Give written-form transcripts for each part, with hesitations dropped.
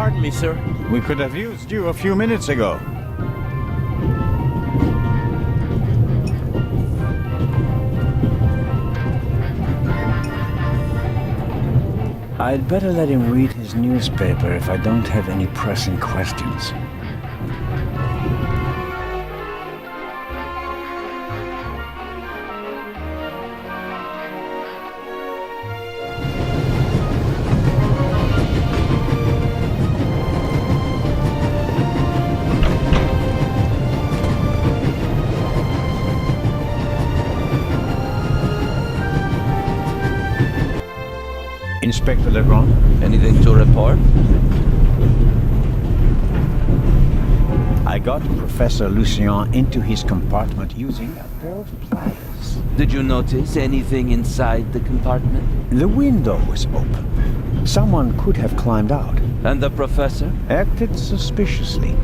Pardon me, sir. We could have used you a few minutes ago. I'd better let him read his newspaper if I don't have any pressing questions. Inspector Legrand? Anything to report? I got Professor Lucien into his compartment using a pair of pliers. Did you notice anything inside the compartment? The window was open. Someone could have climbed out. And the professor? Acted suspiciously.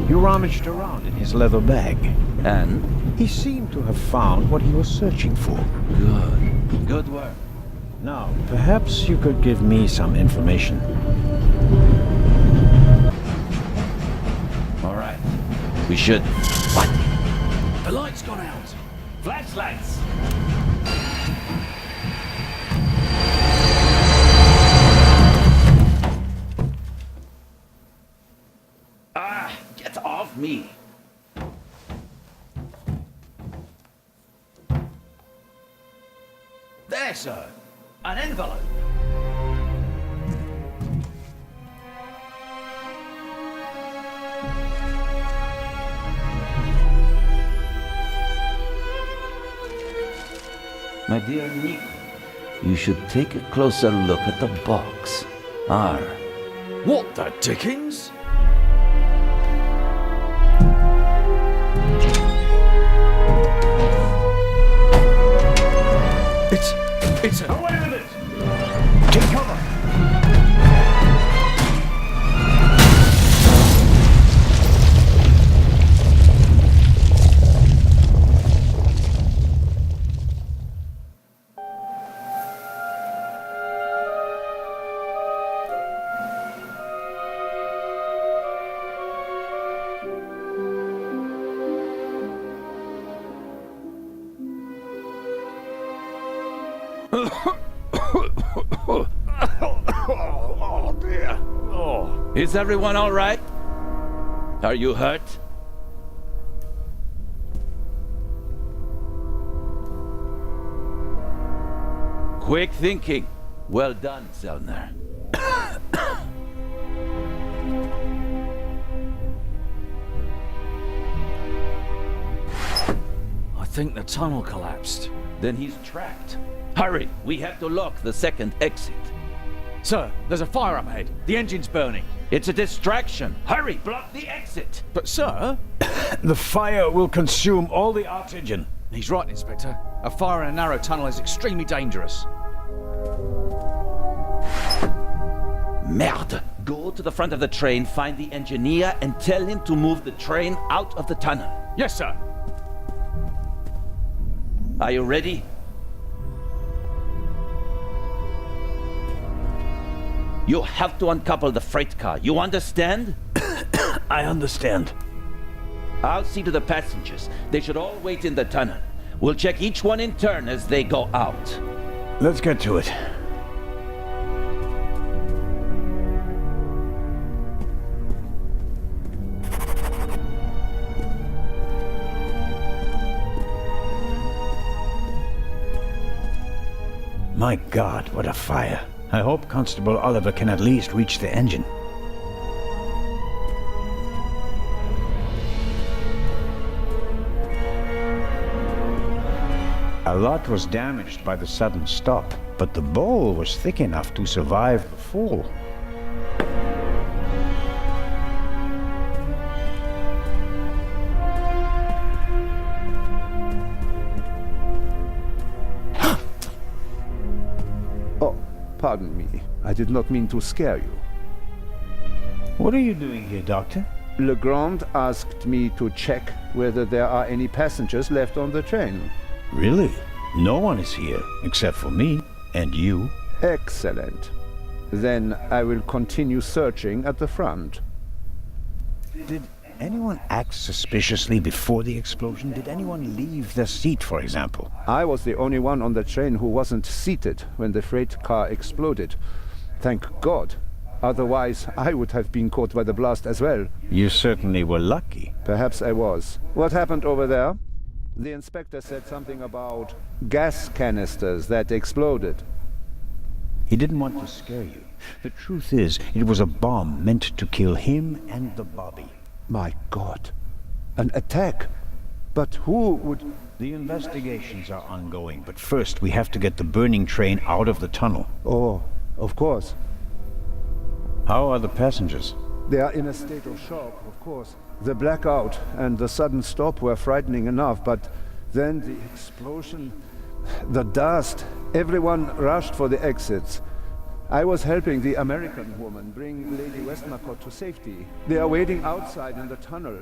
You rummaged around in his leather bag. And? He seemed to have found what he was searching for. Good. Good work. Now, perhaps you could give me some information. All right. We should... What? The light's gone out. Flashlights! Ah! Get off me! There, sir! An envelope! My dear Nico, you should take a closer look at the box. R. What the dickens? It's a... Away with it! Take cover! Oh dear. Oh. Is everyone all right? Are you hurt? Quick thinking. Well done, Zellner. I think the tunnel collapsed. Then he's trapped. Hurry, we have to lock the second exit. Sir, there's a fire up ahead. The engine's burning. It's a distraction. Hurry, block the exit. But sir... The fire will consume all the oxygen. He's right, Inspector. A fire in a narrow tunnel is extremely dangerous. Merde! Go to the front of the train, find the engineer, and tell him to move the train out of the tunnel. Yes, sir. Are you ready? You have to uncouple the freight car. You understand? I understand. I'll see to the passengers. They should all wait in the tunnel. We'll check each one in turn as they go out. Let's get to it. My God, what a fire. I hope Constable Oliver can at least reach the engine. A lot was damaged by the sudden stop, but the bowl was thick enough to survive the fall. Pardon me. I did not mean to scare you. What are you doing here, Doctor? Legrand asked me to check whether there are any passengers left on the train. Really? No one is here, except for me and you. Excellent. Then I will continue searching at the front. Did anyone act suspiciously before the explosion? Did anyone leave their seat, for example? I was the only one on the train who wasn't seated when the freight car exploded. Thank God. Otherwise, I would have been caught by the blast as well. You certainly were lucky. Perhaps I was. What happened over there? The inspector said something about gas canisters that exploded. He didn't want to scare you. The truth is, it was a bomb meant to kill him and the Bobby. My God. An attack? But who would... The investigations are ongoing, but first we have to get the burning train out of the tunnel. Oh, of course. How are the passengers? They are in a state of shock, of course. The blackout and the sudden stop were frightening enough, but then the explosion, the dust, everyone rushed for the exits. I was helping the American woman bring Lady Westmacott to safety. They are waiting outside in the tunnel.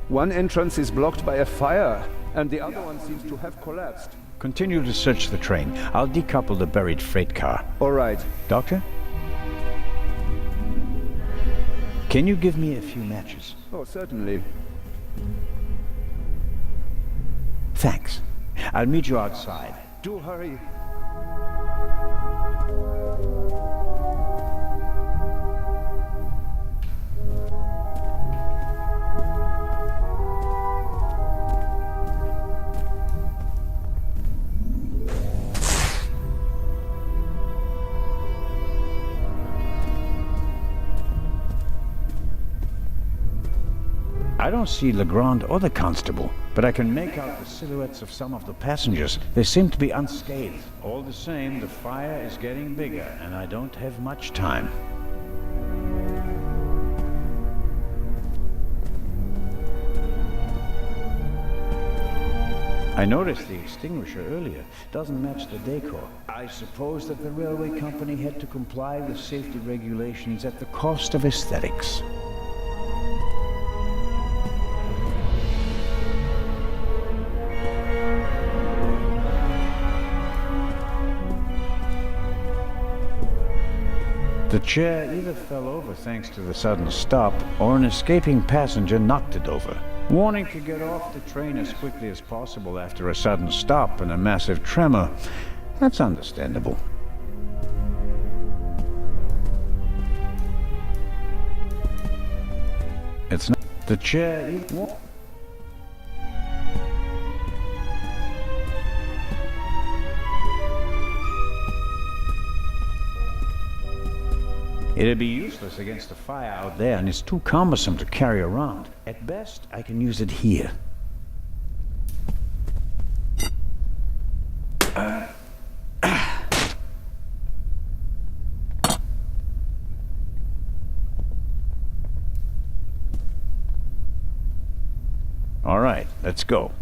One entrance is blocked by a fire, and the other one seems to have collapsed. Continue to search the train. I'll decouple the buried freight car. All right. Doctor? Can you give me a few matches? Oh, certainly. Thanks. I'll meet you outside. Do hurry. I don't see Legrand or the constable, but I can make out the silhouettes of some of the passengers. They seem to be unscathed. All the same, the fire is getting bigger, and I don't have much time. I noticed the extinguisher earlier. Doesn't match the decor. I suppose that the railway company had to comply with safety regulations at the cost of aesthetics. The chair either fell over thanks to the sudden stop, or an escaping passenger knocked it over. Wanting to get off the train as quickly as possible after a sudden stop and a massive tremor, that's understandable. It's not the chair. It'd be useless against the fire out there, and it's too cumbersome to carry around. At best, I can use it here. All right, let's go.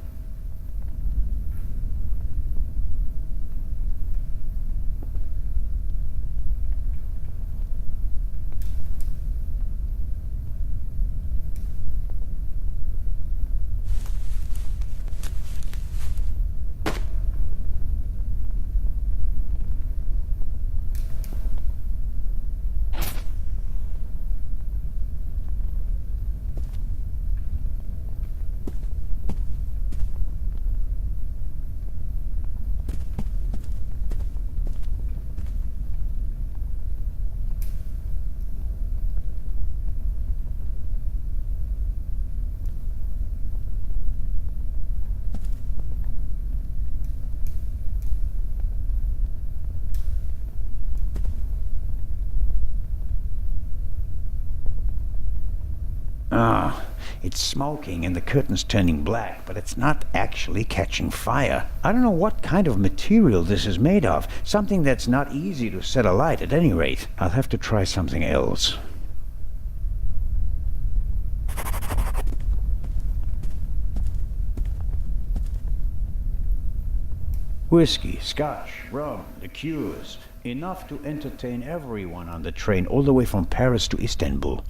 It's smoking and the curtain's turning black, but it's not actually catching fire. I don't know what kind of material this is made of. Something that's not easy to set alight at any rate. I'll have to try something else. Whiskey, scotch, rum, liqueurs. Enough to entertain everyone on the train all the way from Paris to Istanbul.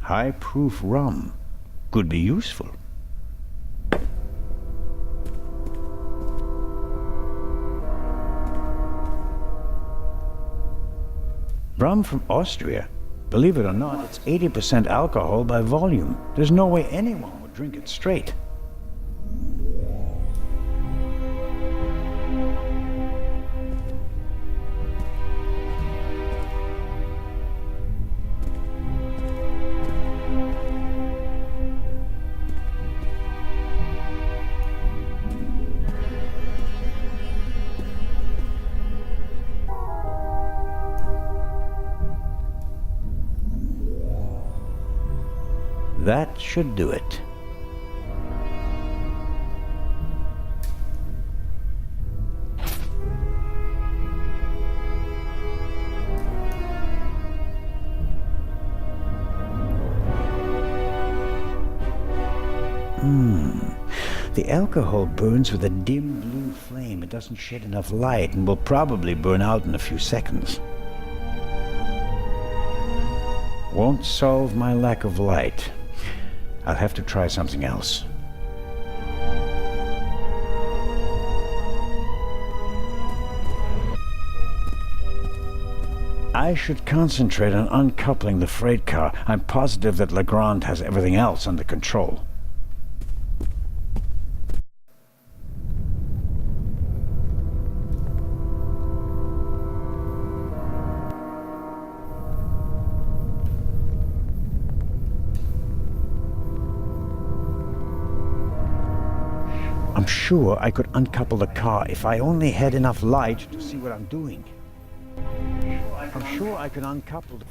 High-proof rum. Could be useful. Rum from Austria? Believe it or not, it's 80% alcohol by volume. There's no way anyone would drink it straight. That should do it. The alcohol burns with a dim blue flame. It doesn't shed enough light and will probably burn out in a few seconds. Won't solve my lack of light. I'll have to try something else. I should concentrate on uncoupling the freight car. I'm positive that Legrand has everything else under control. I'm sure I could uncouple the car if I only had enough light to see what I'm doing. I'm sure I can uncouple the...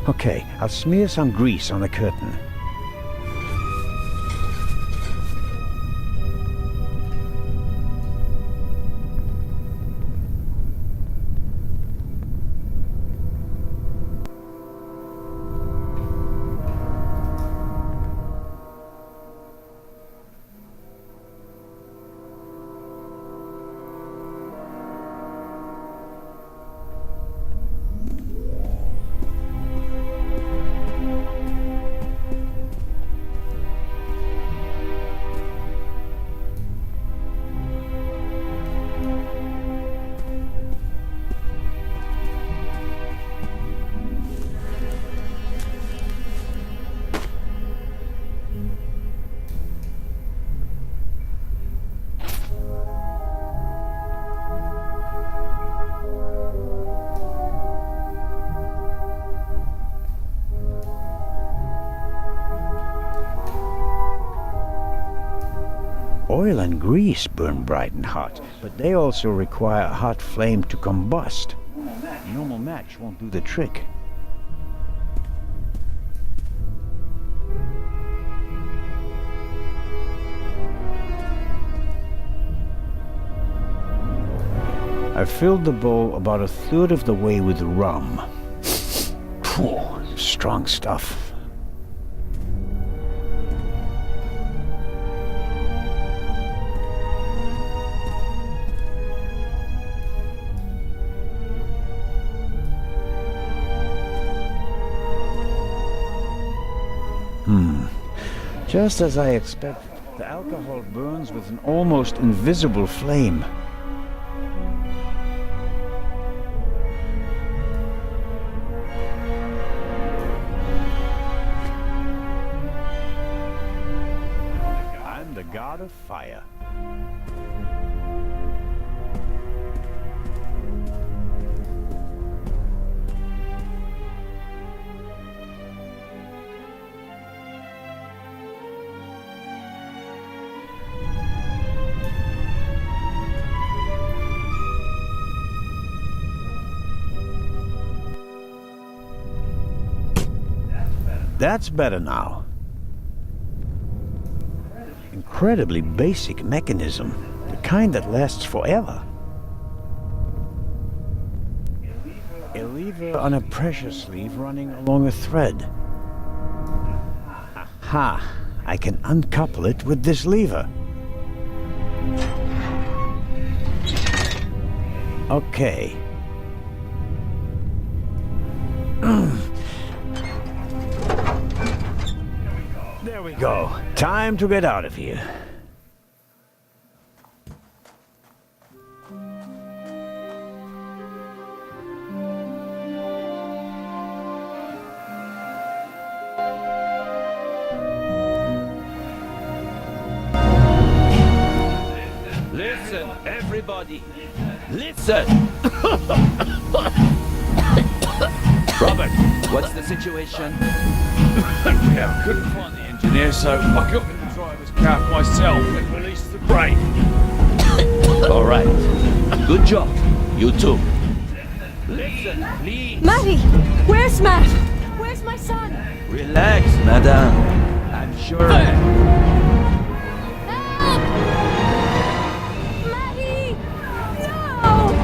Okay, I'll smear some grease on the curtain. Oil and grease burn bright and hot, but they also require a hot flame to combust. A normal match won't do the trick. I filled the bowl about a third of the way with rum. Phew, strong stuff. Just as I expected, the alcohol burns with an almost invisible flame. I'm the god of fire. That's better now. Incredibly basic mechanism, the kind that lasts forever. A lever on a pressure sleeve running along a thread. Aha. Aha! I can uncouple it with this lever. Okay. There we go. Time to get out of here. Listen, everybody. Listen. Robert, what's the situation? Yeah, I couldn't find the engineer, so I got in the driver's cab myself and released the brake. All right. Good job. You too. Listen, please. Matty! Where's Matt? Where's my son? Relax, madame. I'm sure. Help! Matty! No!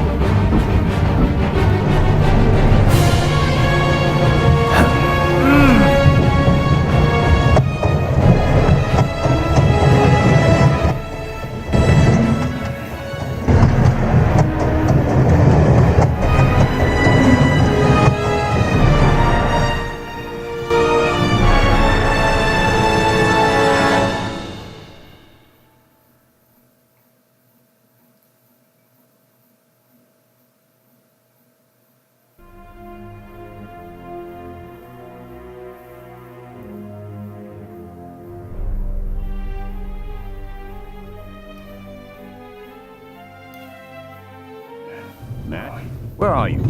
Matt, where are you?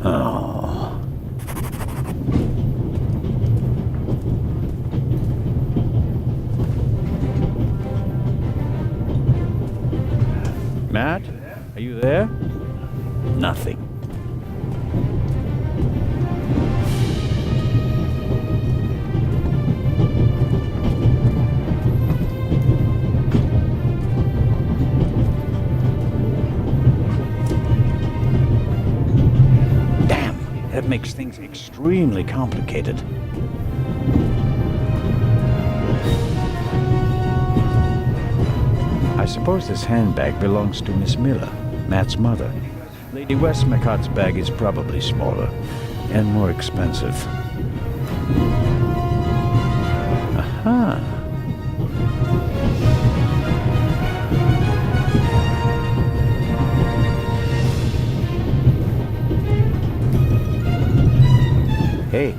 Oh. Matt, are you there? Nothing. That makes things extremely complicated. I suppose this handbag belongs to Miss Miller, Matt's mother. Lady Westmacott's bag is probably smaller and more expensive. Aha! Hey,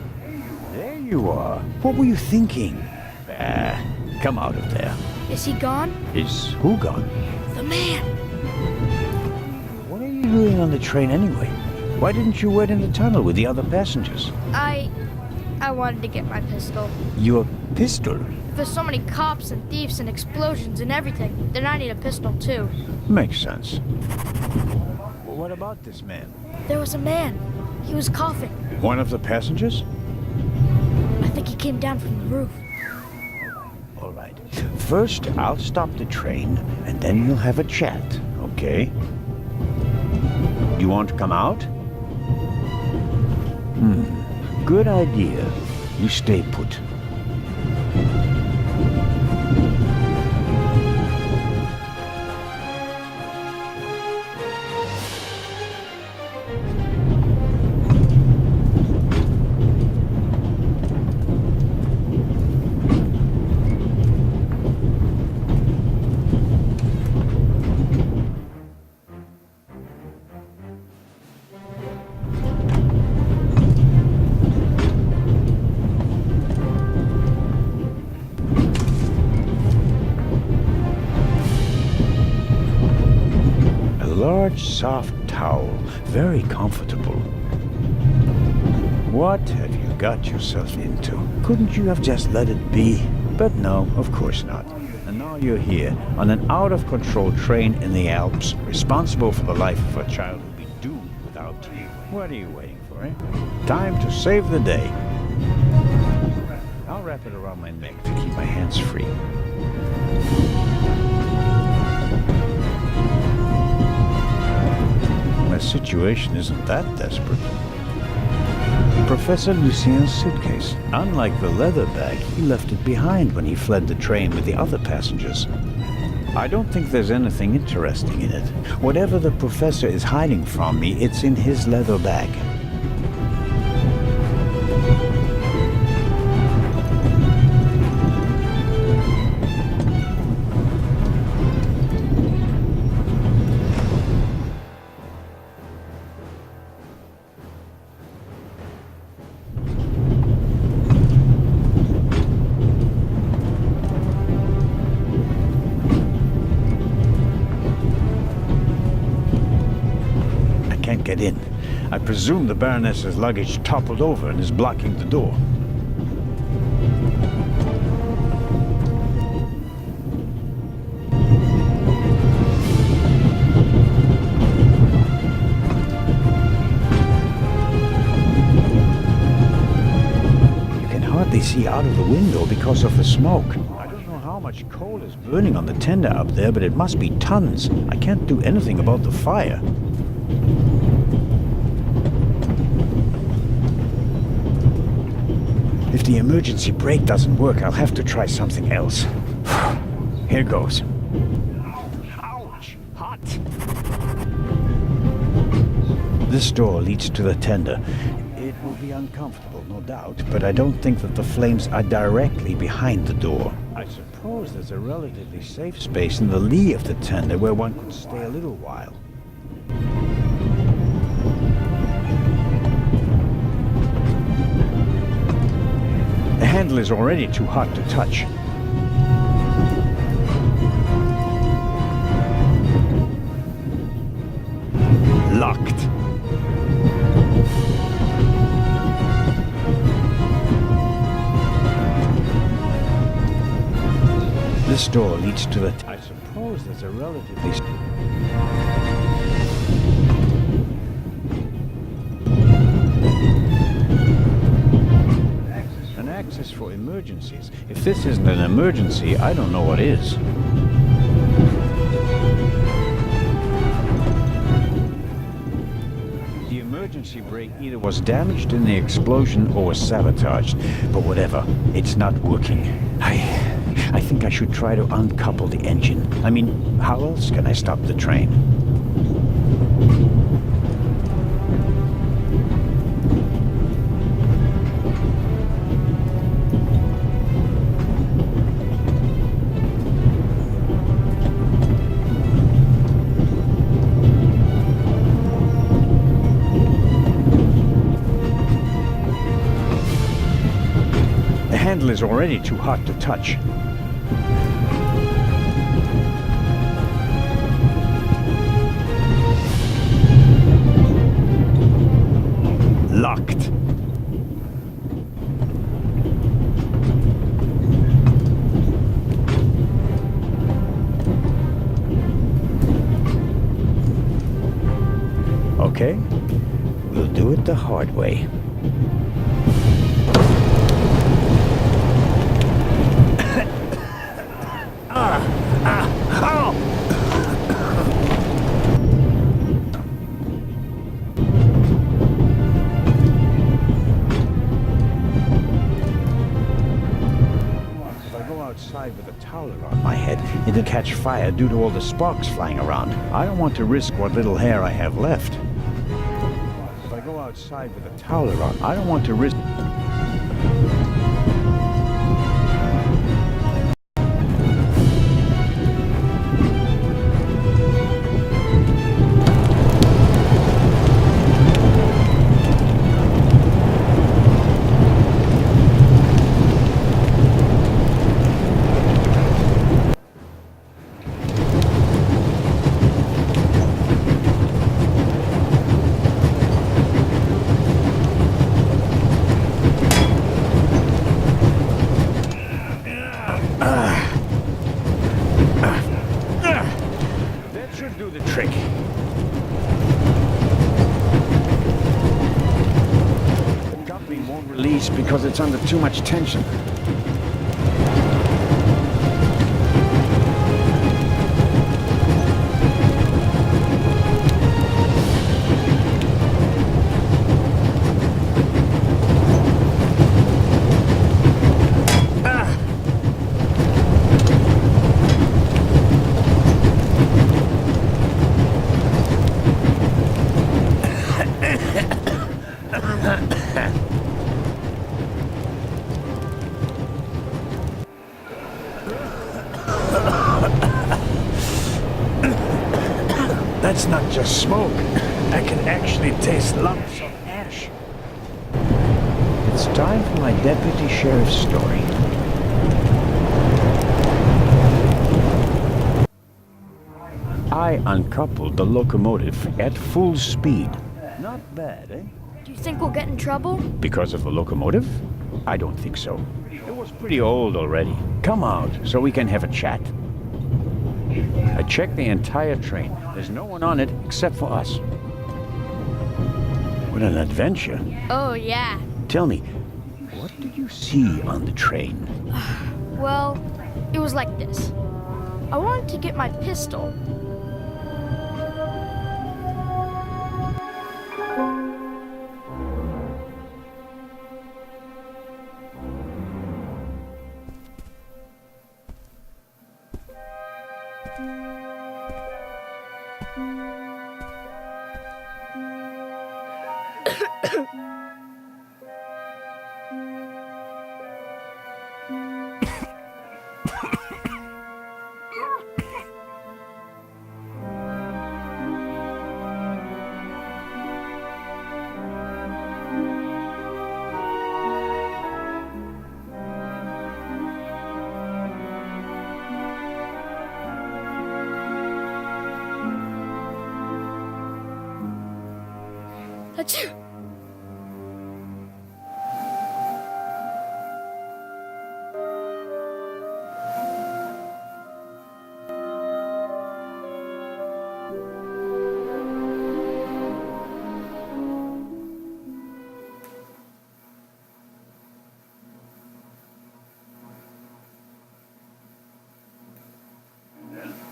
there you are. What were you thinking? Come out of there. Is he gone? Is who gone? The man! What are you doing on the train anyway? Why didn't you wait in the tunnel with the other passengers? I wanted to get my pistol. Your pistol? There's so many cops and thieves and explosions and everything, then I need a pistol too. Makes sense. What about this man? There was a man. He was coughing. One of the passengers? I think he came down from the roof. All right. First, I'll stop the train, and then you'll have a chat, okay? You want to come out? Good idea. You stay put. Large, soft towel. Very comfortable. What have you got yourself into? Couldn't you have just let it be? But no, of course not. And now you're here, on an out-of-control train in the Alps, responsible for the life of a child who'll be doomed without you. What are you waiting for, eh? Time to save the day. I'll wrap it around my neck to keep my hands free. My situation isn't that desperate. Professor Lucien's suitcase. Unlike the leather bag, he left it behind when he fled the train with the other passengers. I don't think there's anything interesting in it. Whatever the professor is hiding from me, it's in his leather bag. Get in. I presume the Baroness's luggage toppled over and is blocking the door. You can hardly see out of the window because of the smoke. I don't know how much coal is burning on the tender up there, but it must be tons. I can't do anything about the fire. If the emergency brake doesn't work, I'll have to try something else. Here goes. Ouch! Hot! This door leads to the tender. It will be uncomfortable, no doubt, but I don't think that the flames are directly behind the door. I suppose there's a relatively safe space in the lee of the tender where one could stay a little while. The handle is already too hot to touch. Locked. This door leads to the... I suppose there's a relatively... Access for emergencies. If this isn't an emergency, I don't know what is. The emergency brake either was damaged in the explosion or was sabotaged. But whatever, it's not working. I think I should try to uncouple the engine. I mean, how else can I stop the train? The handle is already too hot to touch. Locked. Okay, we'll do it the hard way. Outside with a towel around my head, it'll catch fire due to all the sparks flying around. I don't want to risk what little hair I have left. If I go outside with a towel around, I don't want to risk... That should do the trick. The coupling won't release because it's under too much tension. That's not just smoke. I can actually taste lumps of ash. It's time for my deputy sheriff's story. I uncoupled the locomotive at full speed. Not bad, eh? Do you think we'll get in trouble? Because of the locomotive? I don't think so. It was pretty old already. Come out so we can have a chat. I checked the entire train. There's no one on it except for us. What an adventure. Oh, yeah. Tell me, what did you see on the train? Well, it was like this. I wanted to get my pistol. Achoo!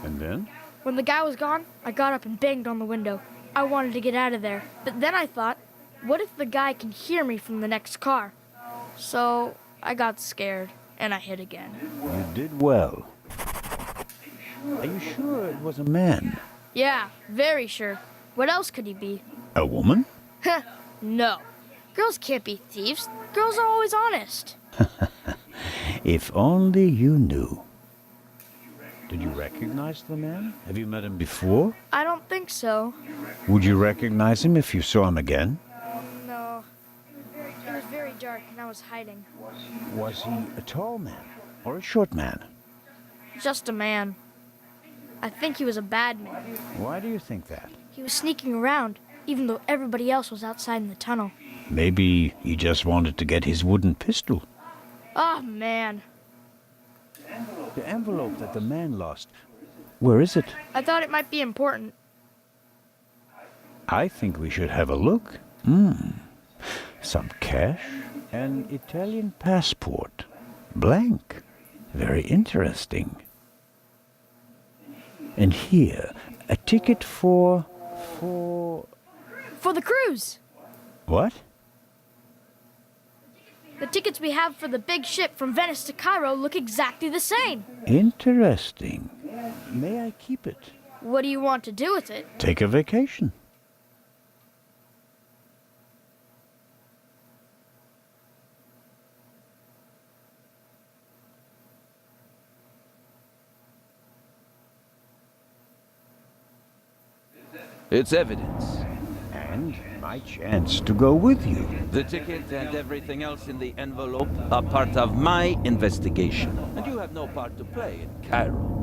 And then? When the guy was gone, I got up and banged on the window. I wanted to get out of there, but then I thought, what if the guy can hear me from the next car? So I got scared, and I hid again. You did well. Are you sure it was a man? Yeah, very sure. What else could he be? A woman? Heh, no. Girls can't be thieves. Girls are always honest. If only you knew. Did you recognize the man? Have you met him before? I don't think so. Would you recognize him if you saw him again? No. It was very dark, and I was hiding. Was he a tall man or a short man? Just a man. I think he was a bad man. Why do you think that? He was sneaking around, even though everybody else was outside in the tunnel. Maybe he just wanted to get his wooden pistol. Oh, man. The envelope that the man lost. Where is it? I thought it might be important. I think we should have a look. Some cash. An Italian passport. Blank. Very interesting. And here, a ticket for... For the cruise! What? The tickets we have for the big ship from Venice to Cairo look exactly the same. Interesting. May I keep it? What do you want to do with it? Take a vacation. It's evidence. And my chance to go with you. The ticket and everything else in the envelope are part of my investigation. And you have no part to play in Cairo.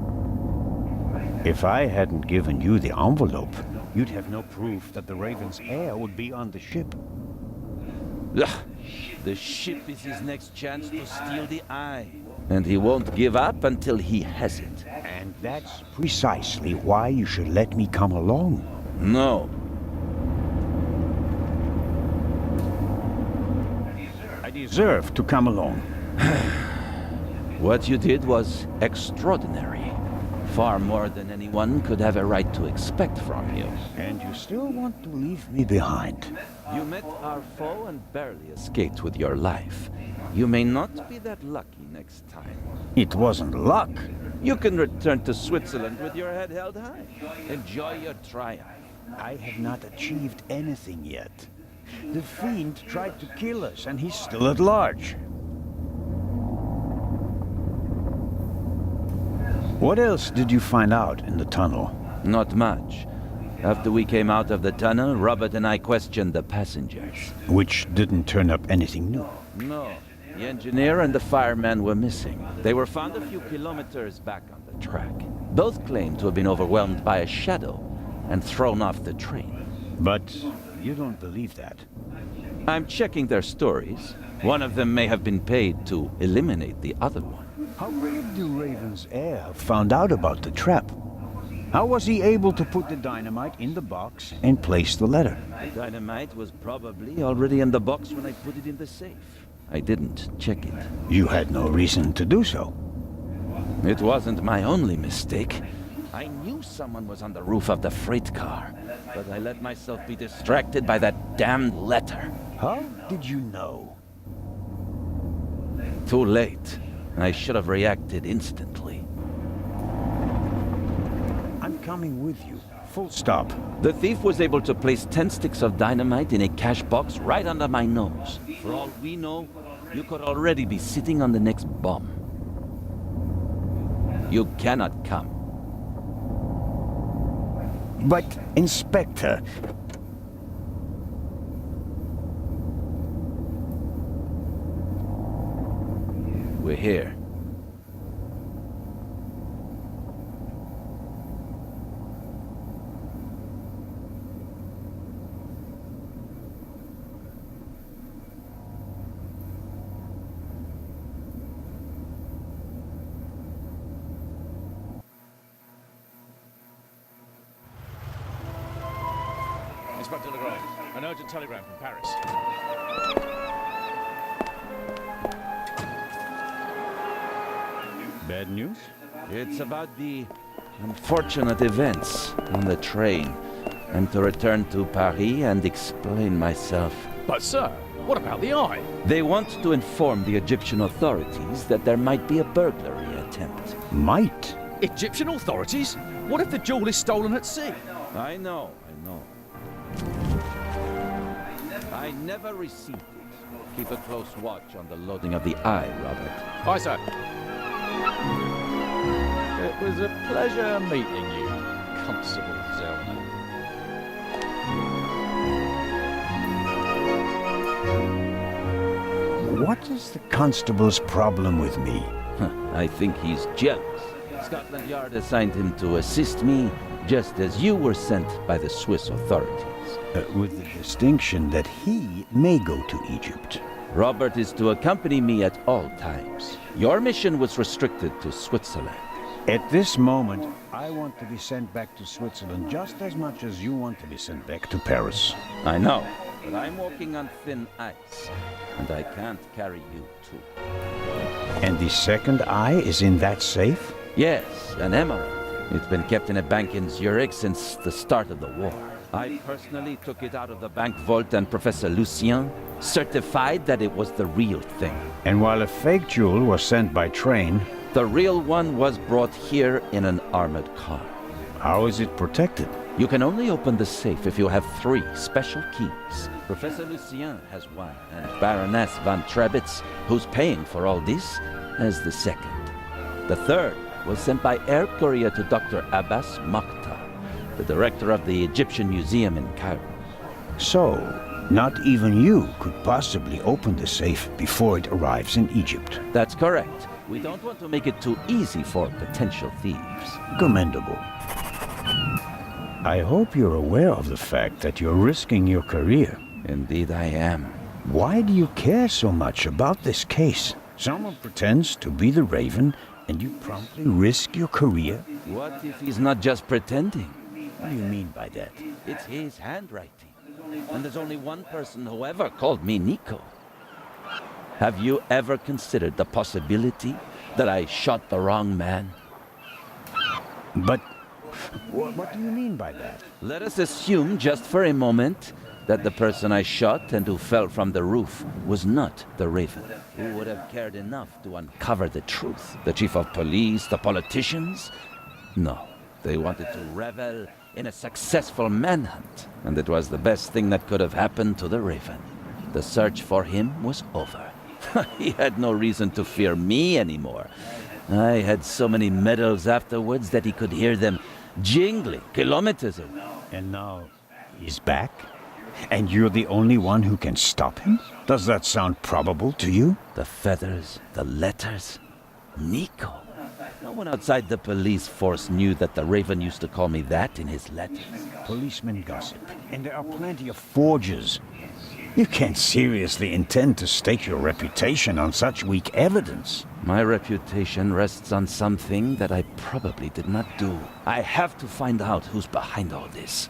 If I hadn't given you the envelope, you'd have no proof that the Raven's heir would be on the ship. Ugh. The ship is his next chance to steal the eye. And he won't give up until he has it. And that's precisely why you should let me come along. No. I deserve to come along. What you did was extraordinary. Far more than anyone could have a right to expect from you. And you still want to leave me behind. You met our foe and barely escaped with your life. You may not be that lucky next time. It wasn't luck. You can return to Switzerland with your head held high. Enjoy your triumph. I have not achieved anything yet. The Fiend tried to kill us, and he's still at large. What else did you find out in the tunnel? Not much. After we came out of the tunnel, Robert and I questioned the passengers. Which didn't turn up anything new. No, the engineer and the fireman were missing. They were found a few kilometers back on the track. Both claimed to have been overwhelmed by a shadow and thrown off the train. But you don't believe that. I'm checking their stories. One of them may have been paid to eliminate the other one. How do Raven's heir have found out about the trap? How was he able to put the dynamite in the box and place the letter? The dynamite was probably already in the box when I put it in the safe. I didn't check it. You had no reason to do so. It wasn't my only mistake. I knew someone was on the roof of the freight car, but I let myself be distracted by that damned letter. How did you know? Too late. I should have reacted instantly. I'm coming with you. Full stop. The thief was able to place 10 sticks of dynamite in a cash box right under my nose. For all we know, you could already be sitting on the next bomb. You cannot come. But, Inspector... We're here. Inspector Legrand, an urgent telegram from Paris. Bad news? It's about the unfortunate events on the train. I'm to return to Paris and explain myself. But sir, what about the eye? They want to inform the Egyptian authorities that there might be a burglary attempt. Might. Egyptian authorities? What if the jewel is stolen at sea? I know. I never received it. Keep a close watch on the loading of the eye, Robert. Aye, sir. It was a pleasure meeting you, Constable Zellner. What is the constable's problem with me? I think he's jealous. Scotland Yard assigned him to assist me, just as you were sent by the Swiss authorities. With the distinction that he may go to Egypt. Robert is to accompany me at all times. Your mission was restricted to Switzerland. At this moment, I want to be sent back to Switzerland just as much as you want to be sent back to Paris. I know, but I'm walking on thin ice, and I can't carry you too. And the second eye is in that safe? Yes, an emerald. It's been kept in a bank in Zurich since the start of the war. I personally took it out of the bank vault, and Professor Lucien certified that it was the real thing. And while a fake jewel was sent by train, the real one was brought here in an armored car. How is it protected? You can only open the safe if you have 3 special keys. Professor Lucien has one, and Baroness von Trebitz, who's paying for all this, has the second. The third was sent by air courier to Dr. Abbas Mokhtar, the director of the Egyptian Museum in Cairo. So, not even you could possibly open the safe before it arrives in Egypt. That's correct. We don't want to make it too easy for potential thieves. Commendable. I hope you're aware of the fact that you're risking your career. Indeed I am. Why do you care so much about this case? Someone pretends to be the Raven, and you promptly risk your career? What if he's not just pretending? What do you mean by that? It's his handwriting. And there's only one person who ever called me Nico. Have you ever considered the possibility that I shot the wrong man? But what do you mean by that? Let us assume just for a moment that the person I shot and who fell from the roof was not the Raven. Who would have cared enough to uncover the truth? The chief of police, the politicians? No, they wanted to revel in a successful manhunt, and it was the best thing that could have happened to the Raven. The search for him was over. He had no reason to fear me anymore. I had so many medals afterwards that he could hear them jingling kilometers away. And now he's back? And you're the only one who can stop him? Does that sound probable to you? The feathers, the letters. Nico. No one outside the police force knew that the Raven used to call me that in his letters. Policemen gossip, and there are plenty of forgers. You can't seriously intend to stake your reputation on such weak evidence. My reputation rests on something that I probably did not do. I have to find out who's behind all this.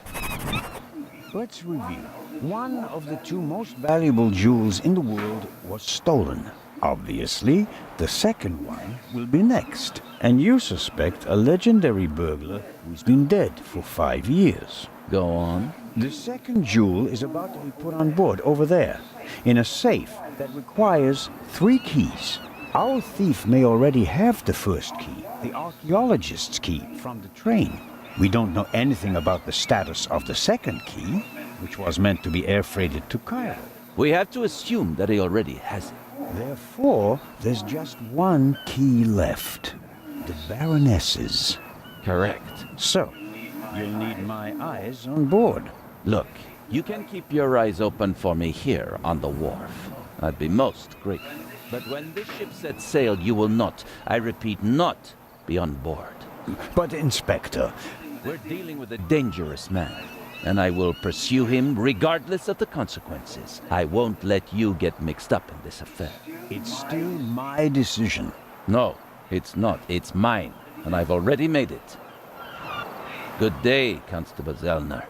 Let's review. One of the two most valuable jewels in the world was stolen. Obviously, the second one will be next. And you suspect a legendary burglar who's been dead for 5 years. Go on. The second jewel is about to be put on board over there, in a safe that requires 3 keys. Our thief may already have the first key, the archaeologist's key from the train. We don't know anything about the status of the second key, which was meant to be air freighted to Cairo. We have to assume that he already has it. Therefore, there's just one key left. The Baroness's. Correct. So, you'll need my eyes on board. Look, you can keep your eyes open for me here on the wharf. I'd be most grateful. But when this ship sets sail, you will not, I repeat, not be on board. But, Inspector, We're dealing with a dangerous man, and I will pursue him regardless of the consequences. I won't let you get mixed up in this affair. it's still my decision. No, it's not. It's mine, and I've already made it. Good day, Constable Zellner.